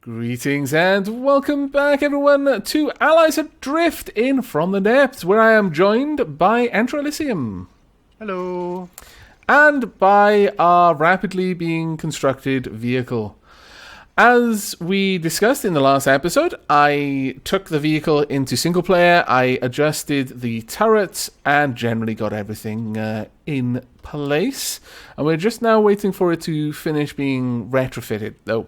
Greetings and welcome back, everyone, to Allies Adrift in From the Depths, where I am joined by EnterElysium. Hello. And by our rapidly being constructed vehicle. As we discussed in the last episode, I took the vehicle into single player, I adjusted the turrets, and generally got everything in place. And we're just now waiting for it to finish being retrofitted, though.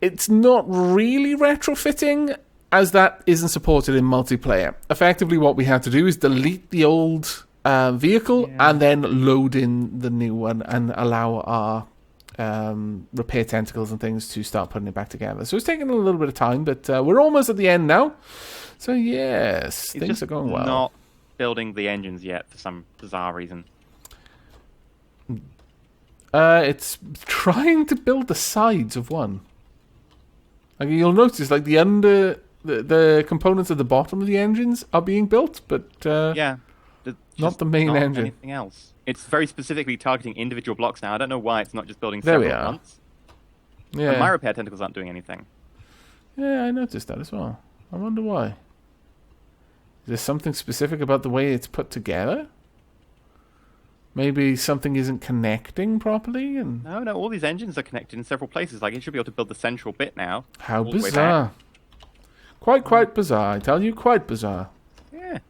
It's not really retrofitting, as that isn't supported in multiplayer. Effectively, what we had to do is delete the old vehicle and then load in the new one and allow our repair tentacles and things to start putting it back together. So it's taking a little bit of time, but we're almost at the end now. So yes, things are going well. Not building the engines yet for some bizarre reason. It's trying to build the sides of one. Like you'll notice, like the components at the bottom of the engines are being built, but not the main engine. Anything else. It's very specifically targeting individual blocks now. I don't know why it's not just building there several at once. Yeah. And my repair tentacles aren't doing anything. Yeah, I noticed that as well. I wonder why. Is there something specific about the way it's put together? Maybe something isn't connecting properly? And No, all these engines are connected in several places. Like, it should be able to build the central bit now. How bizarre. Quite bizarre, I tell you, quite bizarre. Yeah.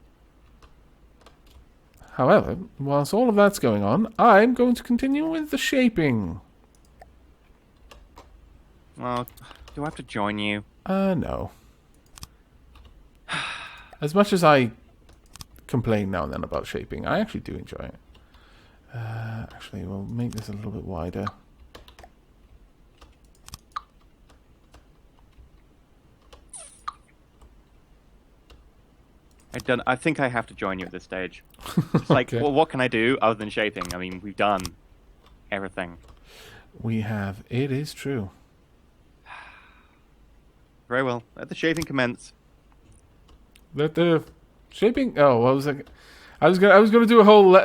However, whilst all of that's going on, I'm going to continue with the shaping. Well, do I have to join you? No. As much as I complain now and then about shaping, I actually do enjoy it. Actually, we'll make this a little bit wider. I think I have to join you at this stage. It's like, Okay. well, what can I do other than shaping? I mean, we've done everything. We have. It is true. Very well. Let the shaping commence. Let the shaping. Oh, what was I? I was gonna do a whole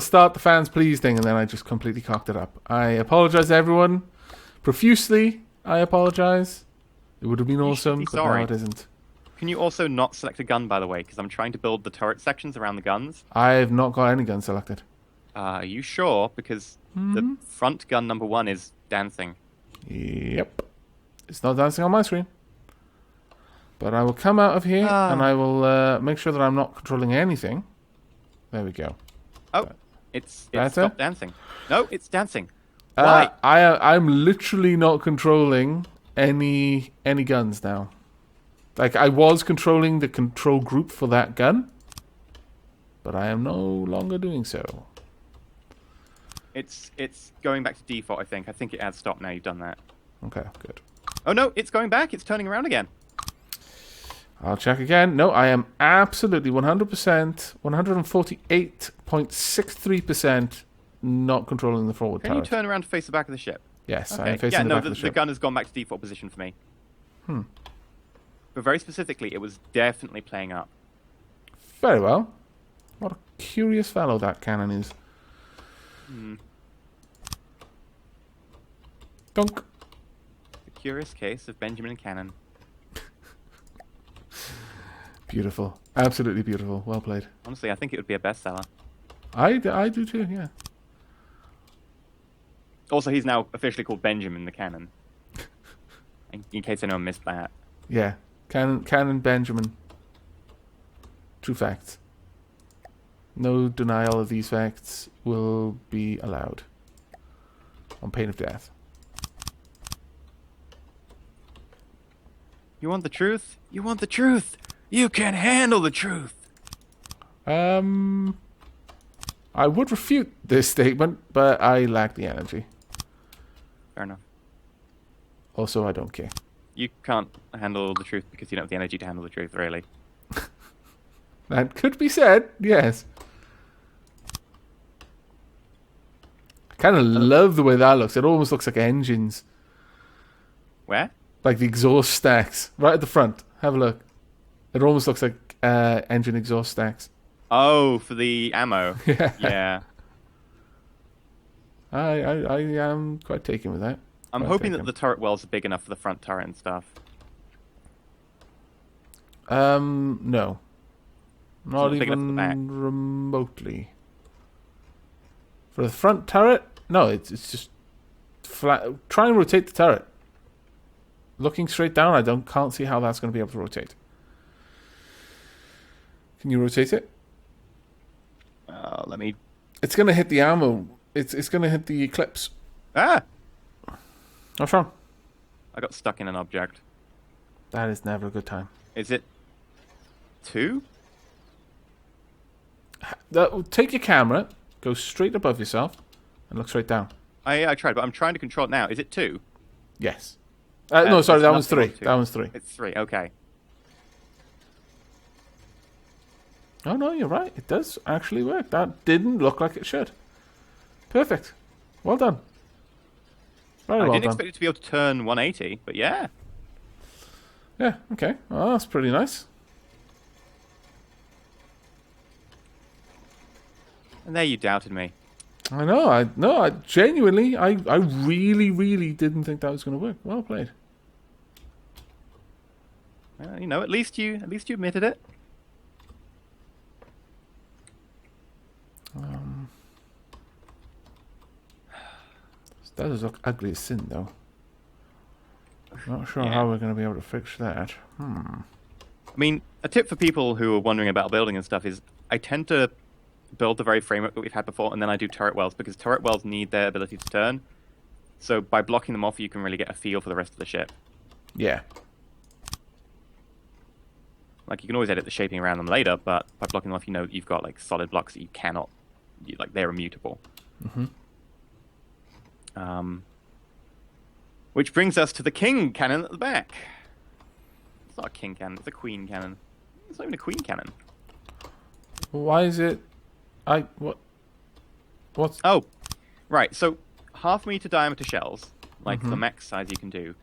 start the fans please thing, and then I just completely cocked it up. I apologize, everyone, profusely. I apologize. It would have been awesome, but now it isn't. Can you also not select a gun, by the way? Because I'm trying to build the turret sections around the guns. I've not got any gun selected. Are you sure? Because the front gun number 1 is dancing. Yep. It's not dancing on my screen. But I will come out of here, and I will make sure that I'm not controlling anything. There we go. Oh, it's Better? stopped dancing. No, it's dancing. Why? I'm literally not controlling any guns now. Like, I was controlling the control group for that gun, but I am no longer doing so. It's going back to default, I think. I think it has stopped now. You've done that. Okay, good. Oh, no, it's going back. It's turning around again. I'll check again. No, I am absolutely 100%, 148.63% not controlling the forward Can turret. you turn around to face the back of the ship? Yes, Okay. I am facing the back of the the ship. gun has gone back to default position for me. But very specifically, it was definitely playing up. Very well. What a curious fellow that cannon is. Dunk. The curious case of Benjamin Cannon. Beautiful. Absolutely beautiful. Well played. Honestly, I think it would be a bestseller. I do too, yeah. Also, he's now officially called Benjamin the Cannon. in case anyone missed that. Yeah. Cannon Benjamin. True facts. No denial of these facts will be allowed. On pain of death. You want the truth? You want the truth! You can handle the truth! I would refute this statement, but I lack the energy. Fair enough. Also, I don't care. You can't handle the truth because you don't have the energy to handle the truth, really. That could be said, yes. I kind of love the way that looks. It almost looks like engines. Where? Like the exhaust stacks. Right at the front. Have a look. It almost looks like engine exhaust stacks. Oh, for the ammo. Yeah. Yeah. I am quite taken with that. I'm hoping that the turret wells are big enough for the front turret and stuff. No. Not big enough for the back. even remotely. For the front turret? No, it's just flat. Try and rotate the turret. Looking straight down, I can't see how that's going to be able to rotate. Can you rotate it? Let me... It's going to hit the ammo. It's going to hit the eclipse. Ah! What's wrong? I got stuck in an object. That is never a good time. Is it 2? Take your camera, go straight above yourself, and look straight down. I tried, but I'm trying to control it now. Is it 2? Yes. No, sorry, that one's 3. 2. That one's 3. It's 3, okay. Oh, no, you're right. It does actually work. That didn't look like it should. Perfect. Well done. Very well done. I didn't expect it to be able to turn 180, but yeah. Yeah, okay. Well, that's pretty nice. And there you doubted me. I know. I genuinely, I really, really didn't think that was going to work. Well played. Well, you know, at least you admitted it. That does look ugly as sin, though. Not sure Yeah. how we're going to be able to fix that. I mean, a tip for people who are wondering about building and stuff is I tend to build the very framework that we've had before, and then I do turret wells, because turret wells need their ability to turn. So by blocking them off, you can really get a feel for the rest of the ship. Yeah. Like, you can always edit the shaping around them later, but by blocking them off, you know you've got, like, solid blocks that you cannot... like, they're immutable. Which brings us to the king cannon at the back. It's not a king cannon, it's a queen cannon. It's not even a queen cannon. Why is it... What's... Oh, right, so half-meter diameter shells, like the max size you can do,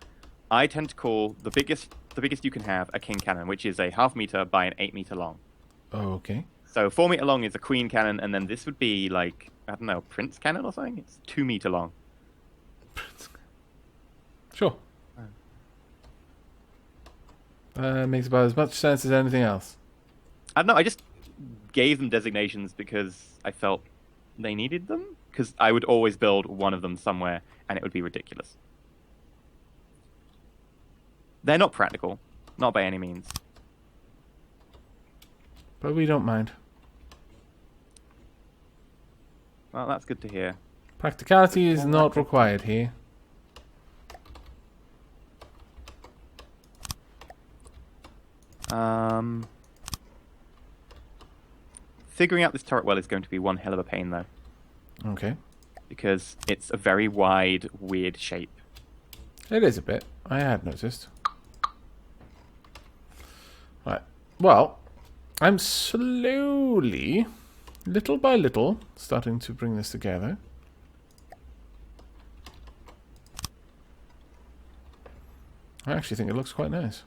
I tend to call the biggest you can have a king cannon, which is a half-meter by an 8-meter long. Oh, okay. So 4-meter long is a queen cannon, and then this would be like, I don't know, prince cannon or something? It's 2-meter long. Sure. Makes about as much sense as anything else. I don't know, I just gave them designations because I felt they needed them. Because I would always build one of them somewhere, and it would be ridiculous. They're not practical. Not by any means. But we don't mind. Well, that's good to hear. Practicality is not required here. Figuring out this turret well is going to be one hell of a pain, though. Okay. Because it's a very wide, weird shape. It is a bit. I had noticed. Right. Well, I'm slowly, little by little, starting to bring this together. I actually think it looks quite nice.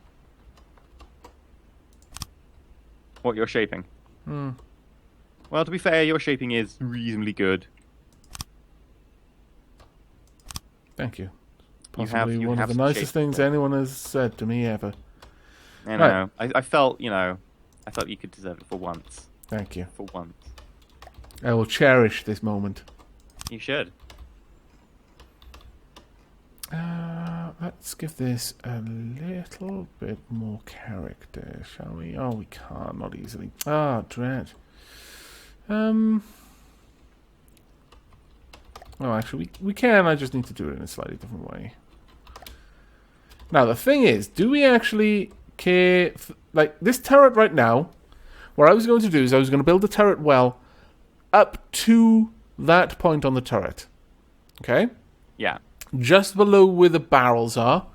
What you're shaping? Well, to be fair, your shaping is reasonably good. Thank you. You Possibly have one of the some nicest shape things there. anyone has said to me ever. I know. I felt, you know, I felt you could deserve it for once. Thank you. For once. I will cherish this moment. You should. Let's give this a little bit more character, shall we? Oh, we can't, not easily. Ah, dread. Oh, actually, we can. I just need to do it in a slightly different way. Now, the thing is, do we actually care... like, this turret right now, what I was going to do is I was going to build the turret well up to that point on the turret. Okay? Yeah. Just below where the barrels are,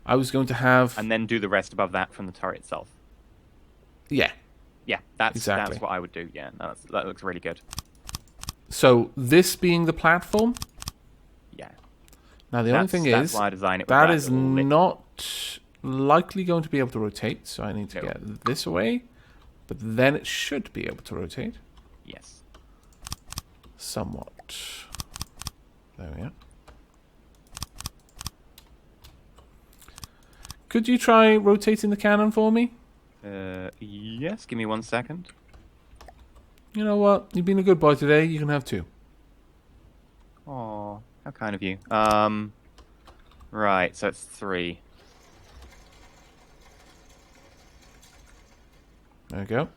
I was going to have... And then do the rest above that from the turret itself. Yeah. Yeah, that's Exactly. what I would do, yeah. No, that looks really good. So, this being the platform... Yeah. Now, the only thing that's is, why I designed it with that that is little lip. not likely going to be able to rotate, so I need to No. get this away. But then it should be able to rotate. Yes. Somewhat. There we are. Could you try rotating the cannon for me? Yes, give me 1 second. You know what? You've been a good boy today. You can have 2. Oh, how kind of you. Right, so it's 3. There we go.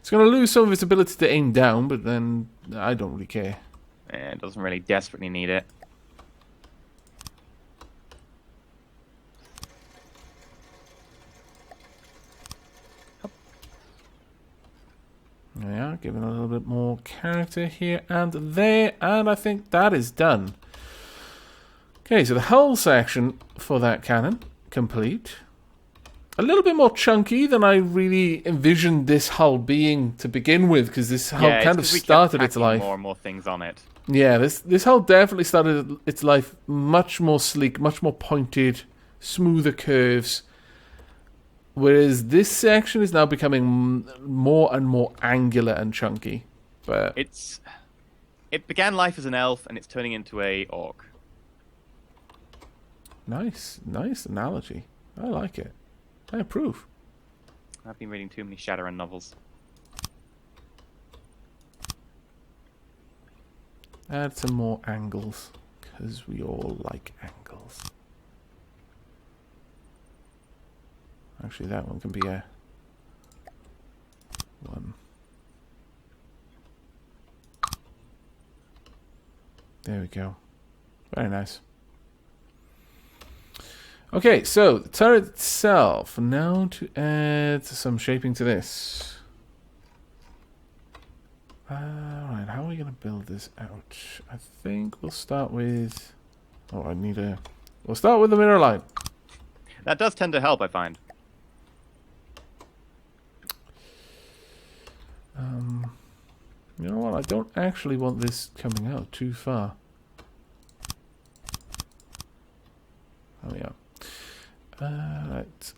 It's going to lose some of its ability to aim down, but then I don't really care. It doesn't really desperately need it. Yeah, giving a little bit more character here and there, and I think that is done. Okay, so the hull section for that cannon, complete. A little bit more chunky than I really envisioned this hull being to begin with, because this hull kind of started its life. More and more things on it. Yeah, this hull definitely started its life much more sleek, much more pointed, smoother curves. Whereas this section is now becoming more and more angular and chunky. But it began life as an elf, and it's turning into a orc. Nice analogy. I like it. I approve. I've been reading too many Shadowrun novels. Add some more angles, because we all like angles. Actually, that one can be a 1. There we go. Very nice. Okay, so the turret itself. Now to add some shaping to this. Alright, how are we going to build this out? I think we'll start with... Oh, we'll start with the mirror light. That does tend to help, I find. You know what? I don't actually want this coming out too far. Oh yeah.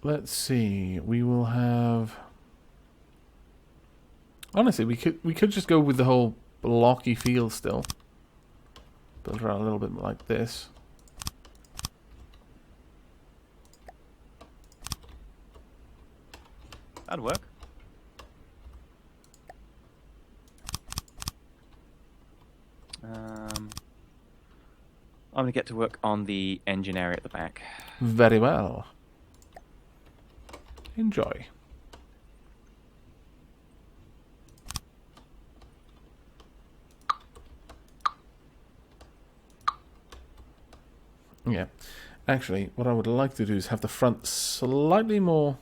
Let's see. We will have. Honestly, we could just go with the whole blocky feel still. Build her out a little bit like this. That'd work. I'm going to get to work on the engine area at the back. Very well. Enjoy. Yeah. Actually, what I would like to do is have the front slightly more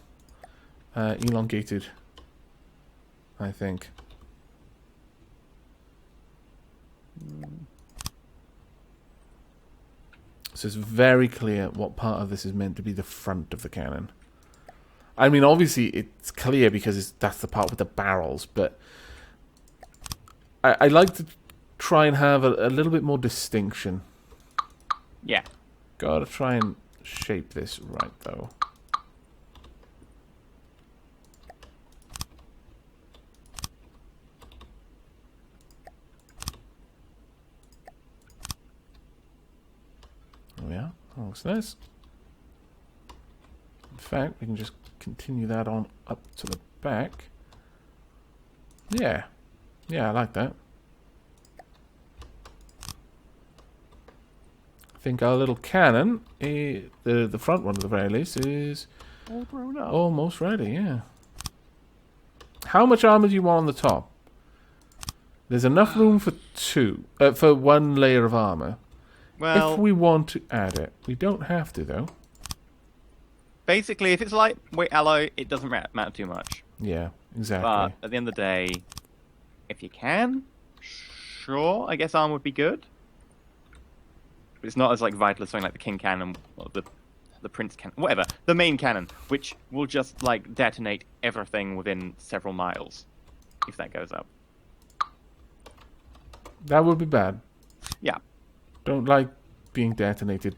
elongated, I think. So it's very clear what part of this is meant to be the front of the cannon. I mean, obviously it's clear because that's the part with the barrels, but I like to try and have a little bit more distinction. Yeah. Gotta try and shape this right, though. Oh yeah, that looks nice. In fact, we can just continue that on up to the back. Yeah. Yeah, I like that. I think our little cannon, the front one at the very least, is all grown up. Almost ready, yeah. How much armor do you want on the top? There's enough room for for 1 layer of armor. Well, if we want to add it. We don't have to, though. Basically, if it's lightweight alloy, it doesn't matter too much. Yeah, exactly. But at the end of the day, if you can, sure, I guess armor would be good. But it's not as vital as something like the King Cannon or the Prince Cannon, whatever, the main cannon, which will just detonate everything within several miles, if that goes up. That would be bad. Yeah. Don't like being detonated.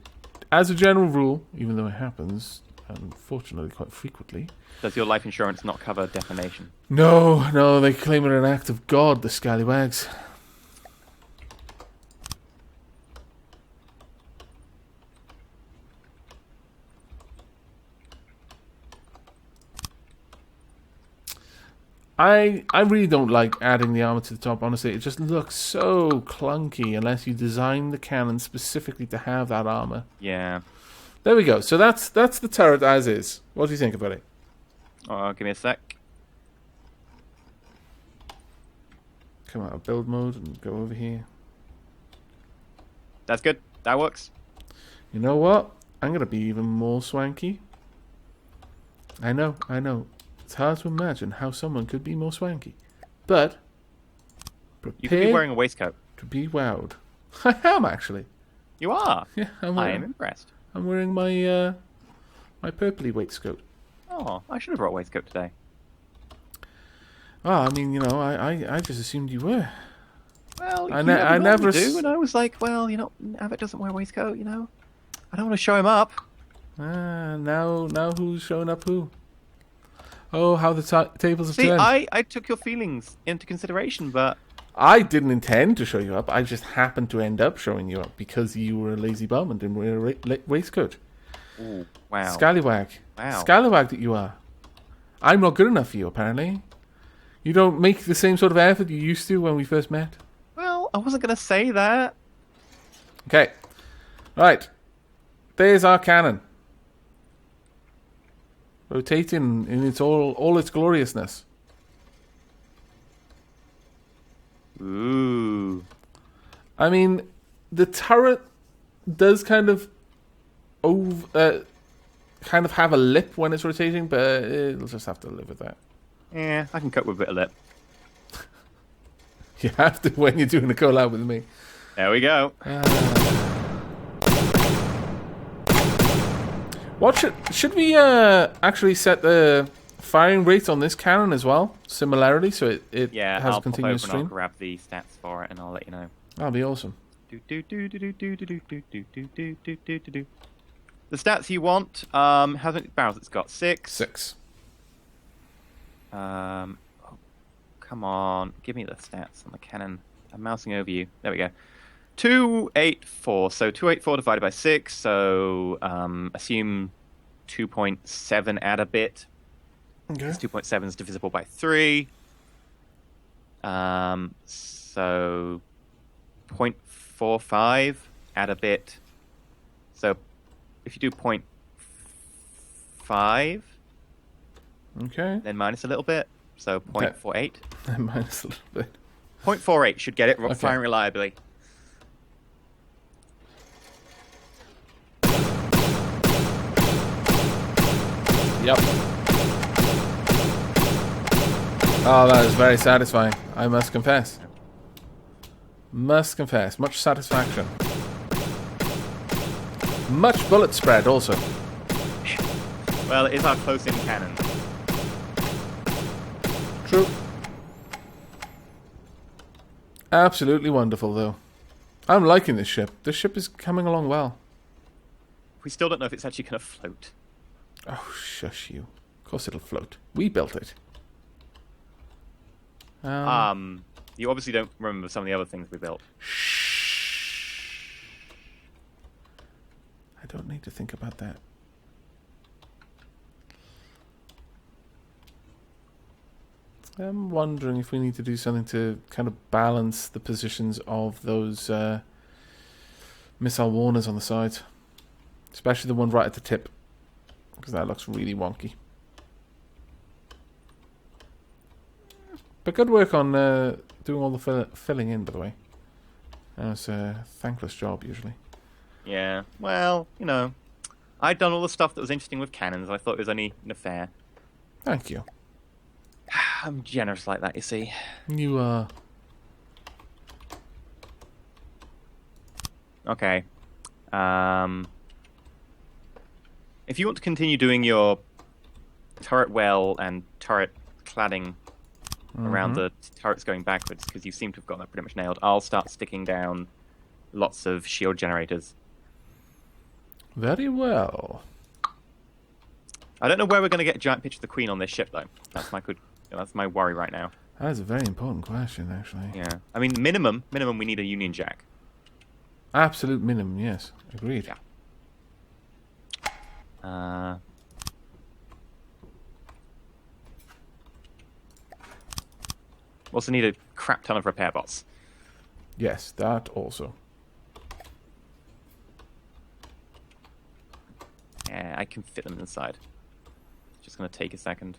As a general rule, even though it happens, unfortunately, quite frequently. Does your life insurance not cover detonation? No, they claim it an act of God, the scallywags. I really don't like adding the armor to the top, honestly. It just looks so clunky unless you design the cannon specifically to have that armor. Yeah. There we go. So that's the turret as is. What do you think about it? Oh, give me a sec. Come out of build mode and go over here. That's good. That works. You know what? I'm going to be even more swanky. I know. It's hard to imagine how someone could be more swanky. But You could be wearing a waistcoat. to be wowed. I am, actually. You are? Yeah, I am impressed. I'm wearing my my purpley waistcoat. Oh, I should have brought a waistcoat today. Oh, I mean, I just assumed you were. Well, I never do, and I was like, well, Abbott doesn't wear a waistcoat, I don't want to show him up. Now who's showing up who? Oh, how the tables have See, turned. I took your feelings into consideration, but... I didn't intend to show you up. I just happened to end up showing you up because you were a lazy bum and didn't wear a waistcoat. Ooh, wow. Scallywag. Wow. Scallywag that you are. I'm not good enough for you, apparently. You don't make the same sort of effort you used to when we first met. Well, I wasn't going to say that. Okay. Right. There's our cannon. Rotating in its all its gloriousness. Ooh. I mean, the turret does kind of have a lip when it's rotating, but it'll just have to live with that. Yeah, I can cope with a bit of lip. You have to when you're doing a collab with me. There we go. What should we actually set the firing rate on this cannon as well? Similarly, so it has I'll a continuous pop over and stream. I'll grab the stats for it, and I'll let you know. That'll be awesome. The stats you want, how many barrels it's got? 6. 6. Oh, come on, give me the stats on the cannon. I'm mousing over you. There we go. 284. So 284 divided by 6. So assume 2.7 add a bit. Okay. 2.7 is divisible by 3. So 0.45 add a bit. So if you do 0.5, Okay. then minus a little bit. So 0.48. Minus a little bit. 0.48 should get it Okay. firing reliably. Yep. Oh, that is very satisfying, I must confess. Much satisfaction. Much bullet spread also. Well, it is our close-in cannon. True. Absolutely wonderful, though. I'm liking this ship. This ship is coming along well. We still don't know if it's actually going to float. Oh, shush you. Of course it'll float. We built it. You obviously don't remember some of the other things we built. Shh. I don't need to think about that. I'm wondering if we need to do something to kind of balance the positions of those missile warners on the sides. Especially the one right at the tip. Because that looks really wonky. But good work on doing all the filling in, by the way. That's a thankless job, usually. Yeah, well, I'd done all the stuff that was interesting with cannons. I thought it was only fair. Thank you. I'm generous like that, you see. You are. Okay. If you want to continue doing your turret well and turret cladding around the turrets going backwards, because you seem to have got that pretty much nailed, I'll start sticking down lots of shield generators. Very well. I don't know where we're going to get a giant picture of the Queen on this ship, though. That's my worry right now. That is a very important question, actually. Yeah. I mean, minimum, we need a Union Jack. Absolute minimum, yes. Agreed. Yeah. We also need a crap ton of repair bots. Yes, that also. Yeah, I can fit them inside. Just gonna take a second.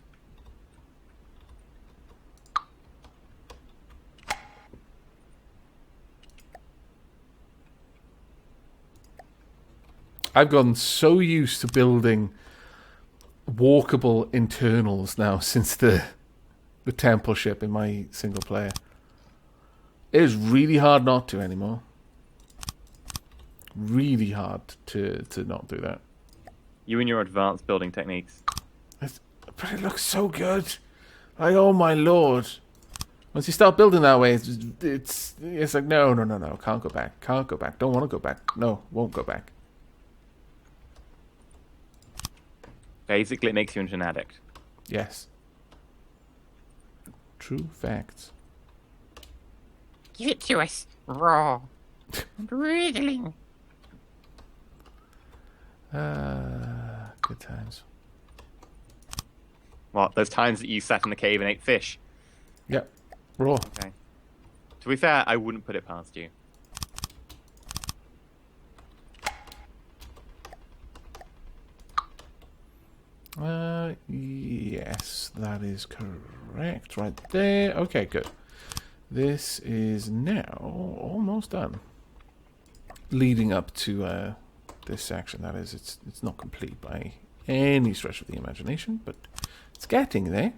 I've gotten so used to building walkable internals now since the temple ship in my single player. It is really hard not to anymore. Really hard to not do that. You and your advanced building techniques. But it looks so good. Like, oh my lord. Once you start building that way, it's like, no. Can't go back. Can't go back. Don't want to go back. No, won't go back. Basically, it makes you into an addict. Yes. True facts. Give it to us raw. Wriggling. Good times. What, those times that you sat in the cave and ate fish? Yep. Raw. Okay. To be fair, I wouldn't put it past you. Yes, that is correct. Right there. Okay, good. This is now almost done. Leading up to this section, that is, it's not complete by any stretch of the imagination, but it's getting there.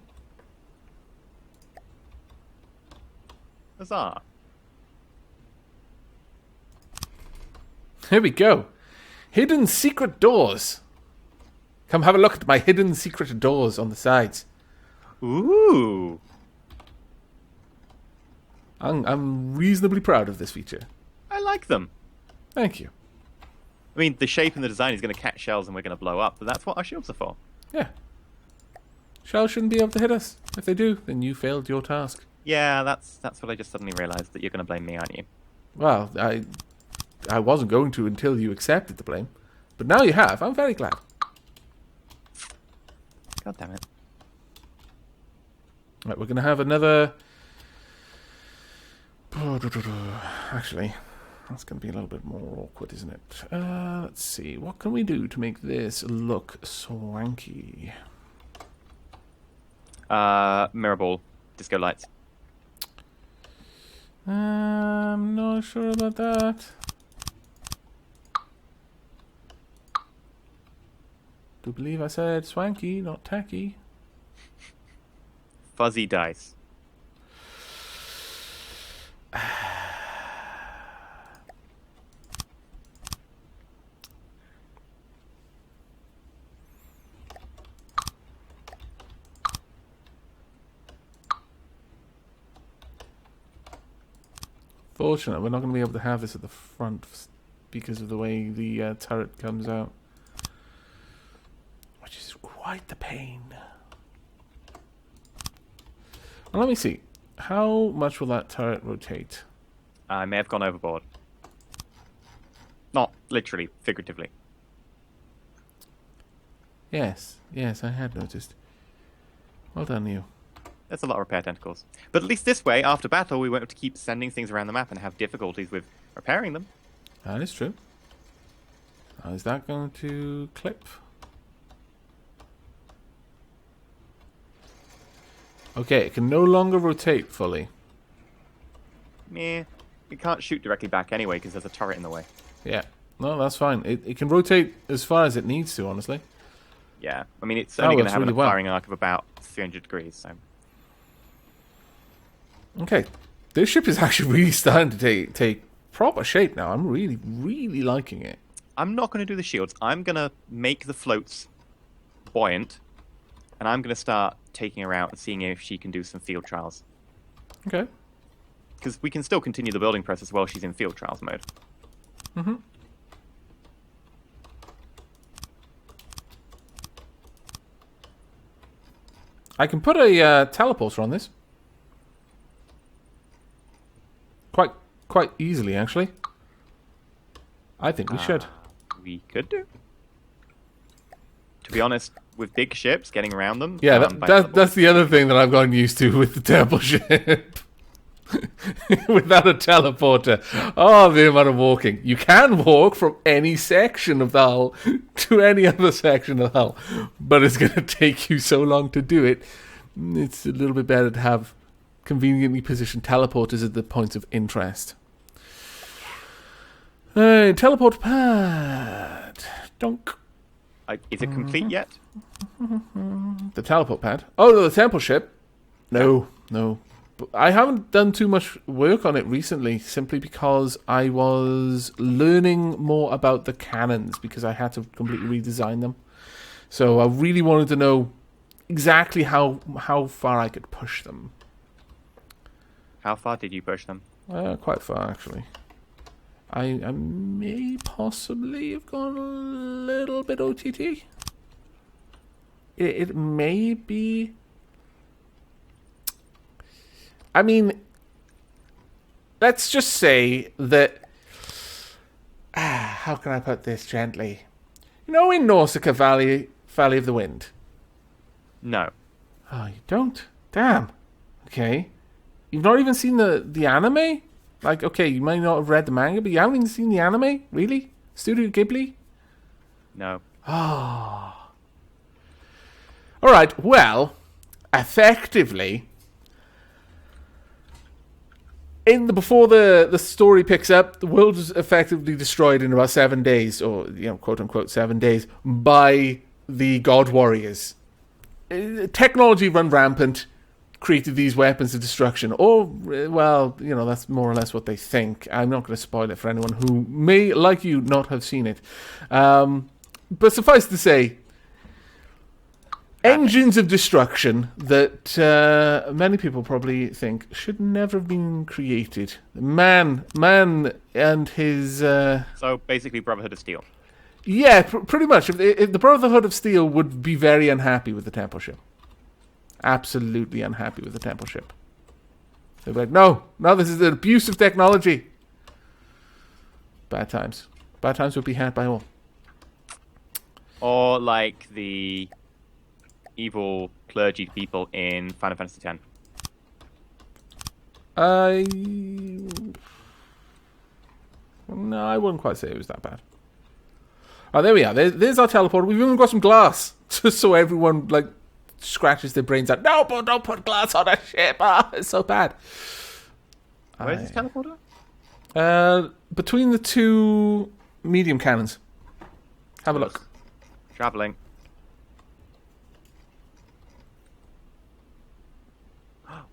Huzzah. Here we go. Hidden secret doors. Come have a look at my hidden secret doors on the sides. Ooh. I'm reasonably proud of this feature. I like them. Thank you. I mean, the shape and the design is going to catch shells and we're going to blow up, but that's what our shields are for. Yeah. Shells shouldn't be able to hit us. If they do, then you failed your task. Yeah, that's what I just suddenly realized, that you're going to blame me, aren't you? Well, I wasn't going to until you accepted the blame. But now you have. I'm very glad. God damn it. Right, we're going to have another... Actually, that's going to be a little bit more awkward, isn't it? Let's see. What can we do to make this look swanky? Mirror ball. Disco lights. I'm not sure about that. Do believe I said swanky, not tacky. Fuzzy dice. Fortunately, we're not going to be able to have this at the front because of the way the turret comes out. Which is quite the pain. Well, let me see. How much will that turret rotate? I may have gone overboard. Not literally, figuratively. Yes, I had noticed. Well done, you. There's a lot of repair tentacles. But at least this way, after battle, we won't have to keep sending things around the map and have difficulties with repairing them. That is true. How is that going to clip? Okay, it can no longer rotate fully. Meh. It can't shoot directly back anyway because there's a turret in the way. Yeah. No, that's fine. It can rotate as far as it needs to, honestly. Yeah. I mean, it's only going to have really a well. firing arc of about 300 degrees, so... Okay. This ship is actually really starting to take proper shape now. I'm really, really liking it. I'm not going to do the shields. I'm going to make the floats buoyant, and I'm going to start taking her out and seeing if she can do some field trials. Okay. Because we can still continue the building process while she's in field trials mode. Mm-hmm. I can put a teleporter on this. Quite easily, actually. I think we should. We could do. To be honest, with big ships, getting around them... Yeah, that's the other thing that I've gotten used to with the temple ship. without a teleporter. Oh, the amount of walking. You can walk from any section of the hull to any other section of the hull, but it's going to take you so long to do it. It's a little bit better to have conveniently positioned teleporters at the points of interest. Teleport pad. Donk. Is it complete yet? The teleport pad. Oh, no, the temple ship. No. But I haven't done too much work on it recently, simply because I was learning more about the cannons, because I had to completely redesign them. So I really wanted to know exactly how far I could push them. How far did you push them? Quite far, actually. I may possibly have gone a little bit OTT. It may be... I mean, let's just say that... how can I put this gently? You know, in Nausicaa Valley of the Wind? No. Oh, you don't? Damn. Okay. You've not even seen the anime? Like, okay, you might not have read the manga, but you haven't even seen the anime? Really? Studio Ghibli? No. Oh. Alright, well, effectively... before the story picks up, the world was effectively destroyed in about 7 days, or, quote unquote 7 days, by the God Warriors. Technology run rampant, created these weapons of destruction. Or, well, that's more or less what they think. I'm not going to spoil it for anyone who may, like you, not have seen it. But suffice to say, engines of destruction that many people probably think should never have been created. Man and his... So basically Brotherhood of Steel. Yeah, pretty much. If the Brotherhood of Steel would be very unhappy with the temple ship. Absolutely unhappy with the temple ship. They'd be like, no, this is an abuse of technology. Bad times. Bad times would be had by all. Or like the evil clergy people in Final Fantasy X. No, I wouldn't quite say it was that bad. Oh, there we are. There's our teleporter. We've even got some glass, just so everyone scratches their brains out. No, but don't put glass on a ship. It's so bad. Where's this teleporter? Between the two medium cannons. Have a look. Traveling.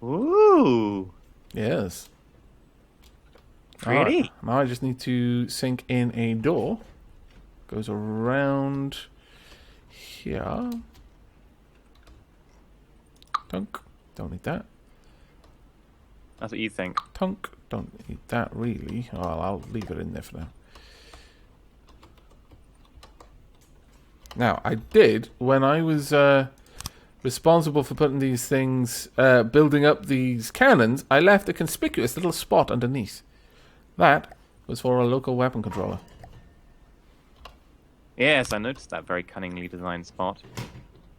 Ooh. Yes. Pretty. Right. Now I just need to sink in a door. Goes around here. Tunk. Don't need that. That's what you think. Tunk. Don't need that really. Oh, I'll leave it in there for now. Now, I did, when I was responsible for putting these things, building up these cannons, I left a conspicuous little spot underneath. That was for a local weapon controller. Yes, I noticed that very cunningly designed spot.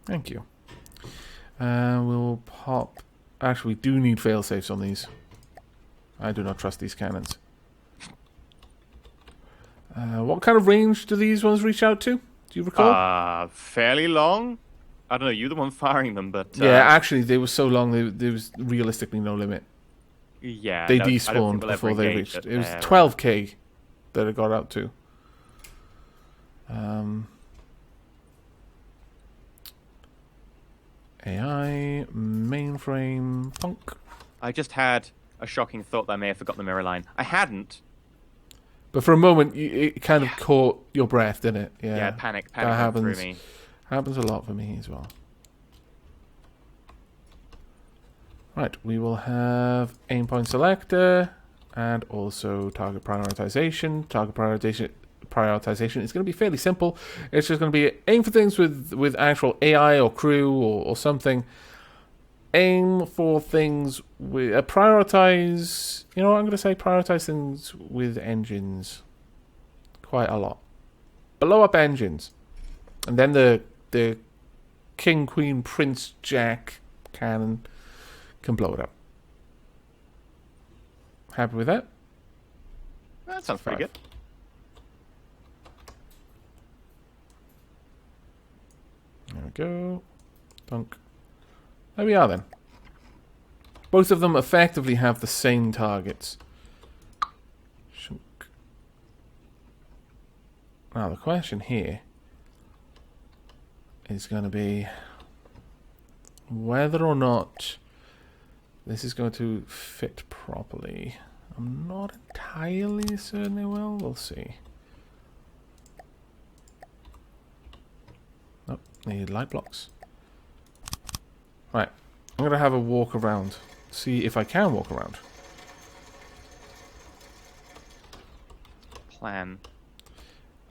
Thank you. We'll pop... Actually, we do need fail-safes on these. I do not trust these cannons. What kind of range do these ones reach out to? Do you recall? Fairly long. I don't know, you're the one firing them, but... Yeah, actually, they were so long, there was realistically no limit. Yeah, They no, despawned we'll before they engage reached... it It was there. 12k that it got out to. AI, mainframe, punk. I just had a shocking thought that I may have forgotten the mirror line. I hadn't. But for a moment, it kind of caught your breath, didn't it? Yeah, panic that went happens. through me. Happens a lot for me as well. Right, we will have aim point selector and also target prioritization. Target prioritization is going to be fairly simple. It's just going to be aim for things with actual AI or crew or something. Aim for things with prioritize. You know what I'm going to say? Prioritize things with engines. Quite a lot. Blow up engines, and then the King, Queen, Prince, Jack cannon can blow it up. Happy with that? That sounds pretty 5. good. There we go. Dunk. There we are then. Both of them effectively have the same targets. Shunk. Now the question here is going to be whether or not this is going to fit properly. I'm not entirely certain it will. We'll see. Nope, need light blocks. Right, I'm going to have a walk around. See if I can walk around. Plan.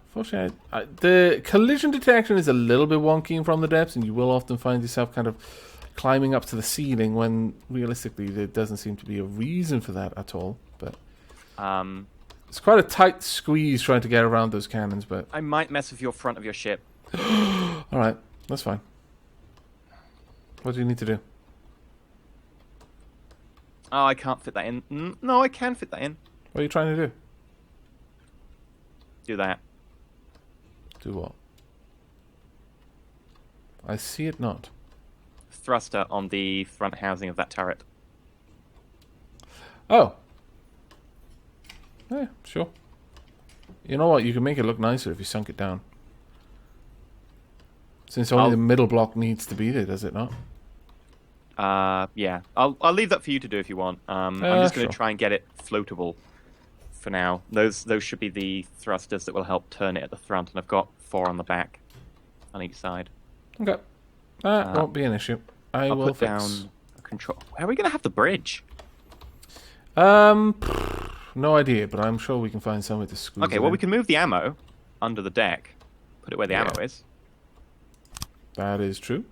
Unfortunately, the collision detection is a little bit wonky from the depths, and you will often find yourself kind of climbing up to the ceiling when realistically there doesn't seem to be a reason for that at all. But it's quite a tight squeeze trying to get around those cannons. But I might mess with your front of your ship. all right, that's fine. What do you need to do? Oh, I can't fit that in. No, I can fit that in. What are you trying to do? Do that. Do what? I see it not. Thruster on the front housing of that turret. Oh. Yeah, sure. You know what? You can make it look nicer if you sunk it down. Since only the middle block needs to be there, does it not? Yeah. I'll leave that for you to do if you want. I'm just going to sure. try and get it floatable for now. Those should be the thrusters that will help turn it at the front, and I've got 4 on the back on each side. Okay. That won't be an issue. I'll will put fix. down a control. Where are we going to have the bridge? No idea, but I'm sure we can find somewhere to squeeze Okay, it well, in. we can move the ammo under the deck. Put it where the Yeah. ammo is. That is true.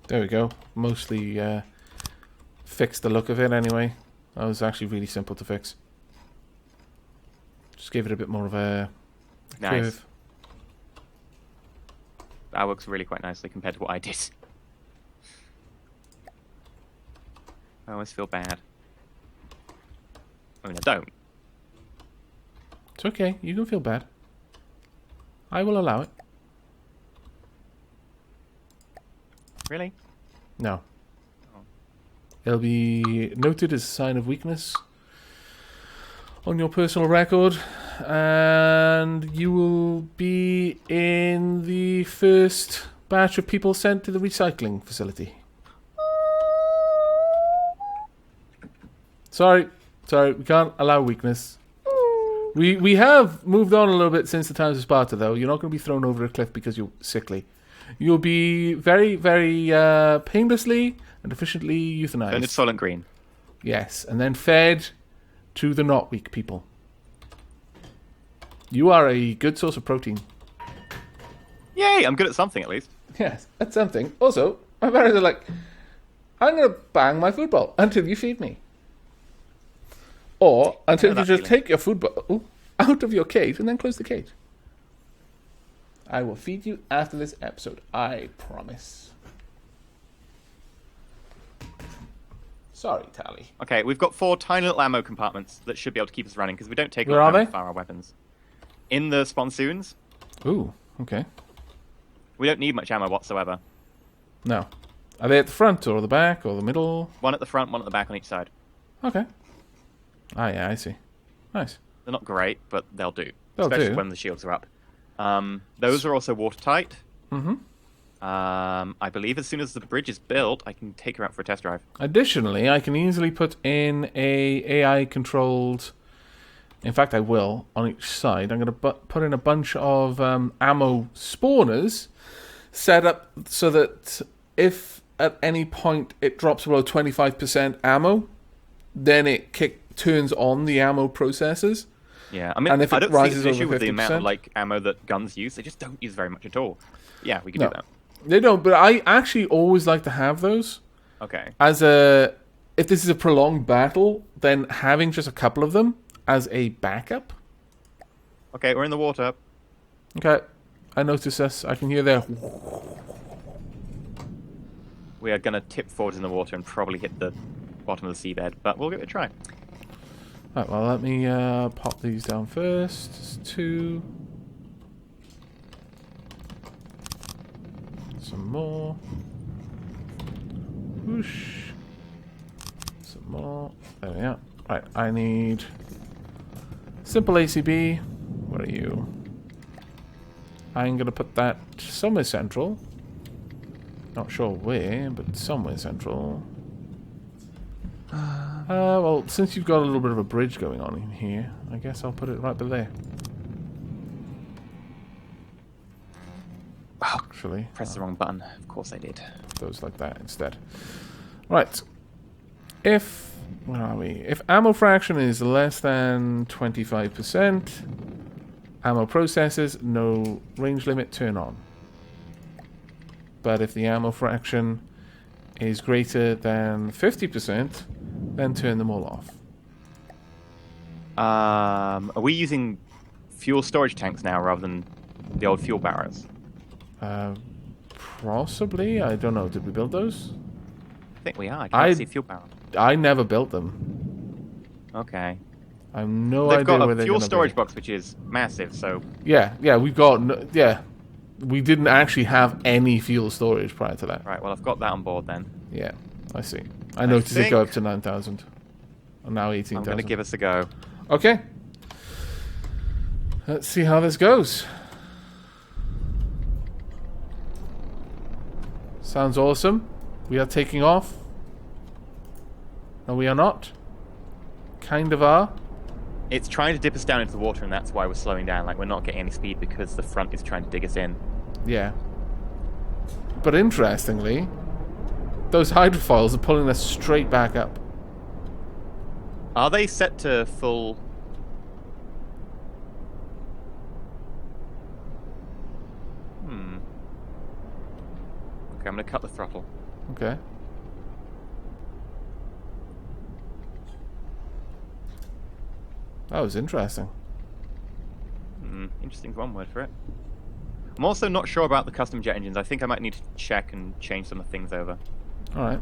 There we go. Mostly fixed the look of it anyway. That was actually really simple to fix. Just gave it a bit more of a Nice. curve. That works really quite nicely compared to what I did. I always feel bad. I mean, I don't. It's okay. You can feel bad. I will allow it. Really? No. Oh. It'll be noted as a sign of weakness on your personal record, and you will be in the first batch of people sent to the recycling facility. Sorry, we can't allow weakness. We have moved on a little bit since the times of Sparta, though. You're not going to be thrown over a cliff because you're sickly. You'll be very, very painlessly and efficiently euthanized. And it's Solent Green. Yes, and then fed to the not weak people. You are a good source of protein. Yay! I'm good at something at least. Yes, that's something. Also, my parents are like, I'm going to bang my football until you feed me. Or until you that just feeling. take your football out of your cage and then close the cage. I will feed you after this episode. I promise. Sorry, Tally. Okay, we've got 4 tiny little ammo compartments that should be able to keep us running because we don't take a Where lot are of ammo they? to fire our weapons. In the sponsoons, Ooh, okay. we don't need much ammo whatsoever. No. Are they at the front or the back or the middle? 1 at the front, 1 at the back on each side. Okay. Ah, yeah, I see. Nice. They're not great, but they'll do. They'll especially do. when the shields are up. Those are also watertight. Mm-hmm. I believe as soon as the bridge is built, I can take her out for a test drive. Additionally, I can easily put in a AI-controlled... In fact, I will, on each side. I'm going to put in a bunch of ammo spawners set up so that if at any point it drops below 25% ammo, then it turns on the ammo processors. Yeah, I mean, And if I it don't see rises an issue over with the amount of 50%? like ammo that guns use. They just don't use very much at all. Yeah, we can No. do that. They don't, but I actually always like to have those. Okay. If this is a prolonged battle, then having just a couple of them as a backup Okay, we're in the water. Okay. I notice this. I can hear their... We are going to tip forwards in the water and probably hit the bottom of the seabed, but we'll give it a try. Right, well, let me pop these down first. Just 2. Some more. Whoosh. Some more. There we are. Right, I need simple ACB. Where are you? I'm going to put that somewhere central. Not sure where, but somewhere central. Well, since you've got a little bit of a bridge going on in here, I guess I'll put it right there. Actually, Press the wrong button. Of course I did. goes like that instead. Right. If... Where are we? If ammo fraction is less than 25%, ammo processors, no range limit, turn on. But if the ammo fraction is greater than 50%, then turn them all off. Are we using fuel storage tanks now rather than the old fuel barrels? Possibly. I don't know. Did we build those? I think we are. I can't see fuel barrels. I never built them. Okay. I have no They've idea got where a they're fuel gonna storage be. box, which is massive, so... Yeah, we've got... yeah. We didn't actually have any fuel storage prior to that. Right, well, I've got that on board then. Yeah, I see. I noticed it go think up to 9,000. And now 18,000. I'm going to give us a go. Okay. Let's see how this goes. Sounds awesome. We are taking off. No, we are not. Kind of are. It's trying to dip us down into the water, and that's why we're slowing down. Like, we're not getting any speed because the front is trying to dig us in. Yeah. But interestingly, those hydrofoils are pulling us straight back up. Are they set to full... Okay, I'm going to cut the throttle. Okay. That was interesting. Interesting is one word for it. I'm also not sure about the custom jet engines. I think I might need to check and change some of the things over. Alright.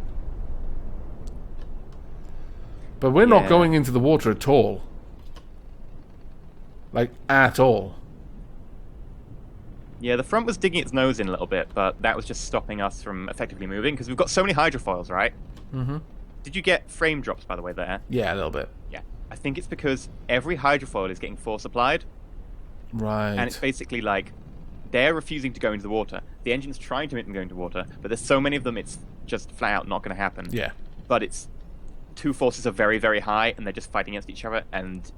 But we're not Yeah. going into the water at all. Like, at all. Yeah, the front was digging its nose in a little bit, but that was just stopping us from effectively moving, because we've got so many hydrofoils, right? Mm-hmm. Did you get frame drops, by the way, there? Yeah, a little bit. Yeah. I think it's because every hydrofoil is getting force applied, Right. and it's basically like, they're refusing to go into the water. The engine's trying to make them go into water, but there's so many of them, it's just flat out not going to happen. Yeah. But it's... two forces are very, very high, and they're just fighting against each other, and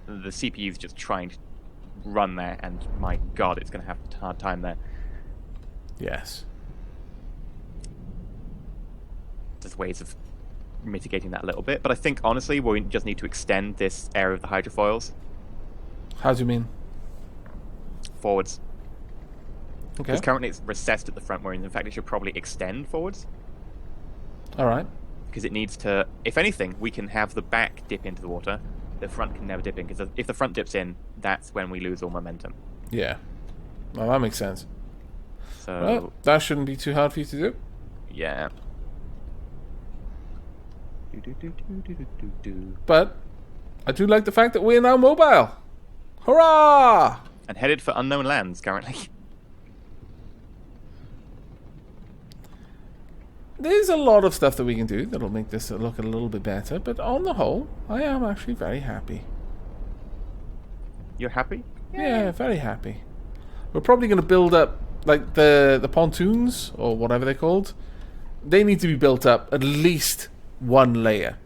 the CPU's just trying to run there, and my god, it's going to have a hard time there. Yes. There's ways of mitigating that a little bit, but I think, honestly, we just need to extend this area of the hydrofoils How do you mean? forwards. Okay. Because currently it's recessed at the front, where in fact it should probably extend forwards. Alright. Because it needs to... If anything, we can have the back dip into the water. The front can never dip in, because if the front dips in, that's when we lose all momentum. Yeah. Well, that makes sense. So, Well, that shouldn't be too hard for you to do. yeah. But I do like the fact that we're now mobile. Hurrah! And headed for unknown lands, currently. There's a lot of stuff that we can do that'll make this look a little bit better, but on the whole, I am actually very happy. You're happy? Yeah, very happy. We're probably going to build up, like, the pontoons, or whatever they're called. They need to be built up at least one layer.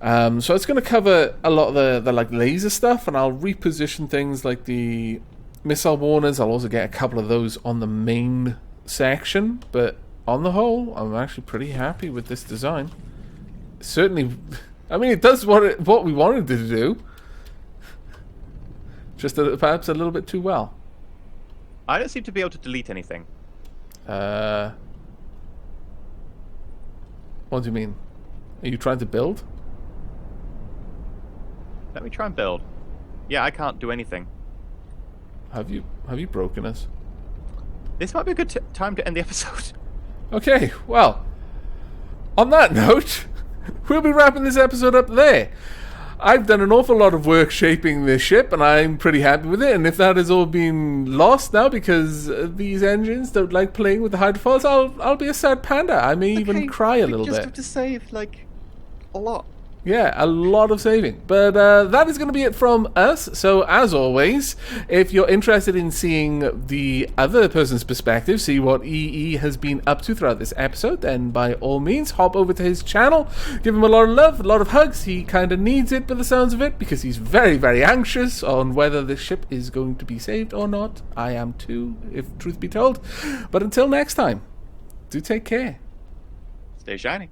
So it's going to cover a lot of the like laser stuff, and I'll reposition things like the missile warners. I'll also get a couple of those on the main section, but on the whole, I'm actually pretty happy with this design. Certainly, I mean, it does what we wanted it to do. Just perhaps a little bit too well. I don't seem to be able to delete anything. What do you mean? Are you trying to build? Let me try and build. Yeah, I can't do anything. Have you broken us? This might be a good time to end the episode. Okay, well, on that note, we'll be wrapping this episode up there. I've done an awful lot of work shaping this ship, and I'm pretty happy with it. And if that has all been lost now because these engines don't like playing with the hydrofoils, I'll be a sad panda. I may even cry a little bit. Just have to save like a lot. Yeah, a lot of saving. But that is going to be it from us. So, as always, if you're interested in seeing the other person's perspective, see what EE has been up to throughout this episode, then by all means, hop over to his channel. Give him a lot of love, a lot of hugs. He kind of needs it by the sounds of it, because he's very, very anxious on whether this ship is going to be saved or not. I am too, if truth be told. But until next time, do take care. Stay shiny.